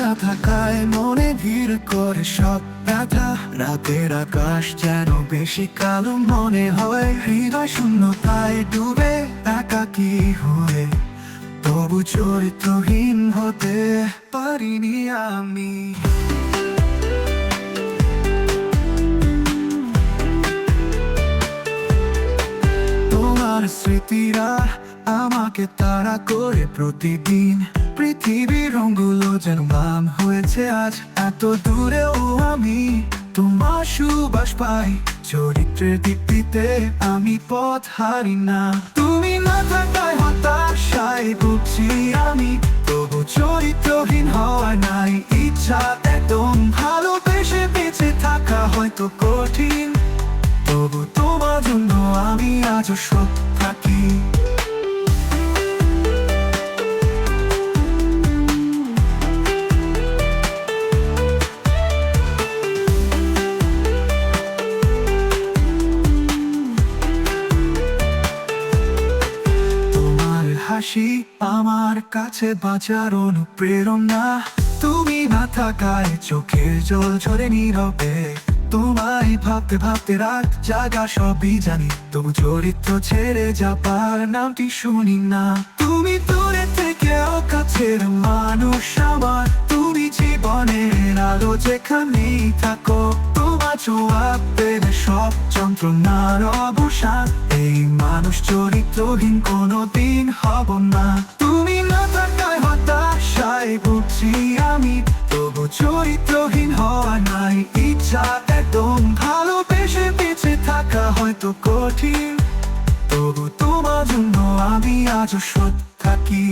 না থাকায় মনে ভিড় করে সব ব্যথা। রাতের আকাশ যেন বেশি কালো মনে হয়, হৃদয় শূন্যতায় ডুবে একাকী হয়ে। তবু চরিত্রহীন হতে পারিনি আমি। তোমার স্মৃতিরা আমাকে তাড়া করে প্রতিদিন। পৃথিবীর রঙগুলো যেন মান হয়েছে আজ এত দূরেও আমি তোমার সুবাস পাই। চরিত্রের দীপ্তিতে আমি পথ হারি না। তুমি না থাকায় হতাশায় ভুগছি আমি, তবু চরিত্রহীন হওয়া নাই ইচ্ছা। একদম ভালোবেসে বেঁচে থাকা হয়তো কঠিন, তবু তোমার জন্য আমি আজও সৎ থাকি। হাসি আমার কাছে বাঁচার অনুপ্রেরণা। তুমি না থাকায় চোখের জল ঝরে নীরবে। তোমায় ভাবতে ভাবতে রাত জাগা সবই জানি, তবু চরিত্র ছেড়ে যাবার নামটি শুনি না। তুমি দূরে থেকে কাছের মানুষ আমার, তুমি জীবনের আলো যেখানেই থাকো। তোমার ছোঁয়া পেলে সব যন্ত্রণার অবসান। এই মানুষ চরিত্রহীন কোনোদিন হব না। তুমি না থাকায় হতাশায় ভুগছি আমি, তবু চরিত্রহীন হওয়া নাই ইচ্ছা। একদম ভালোবেসে বেঁচে থাকা হয়তো কঠিন, তবু তোমার জন্য আমি আজও সৎ থাকি।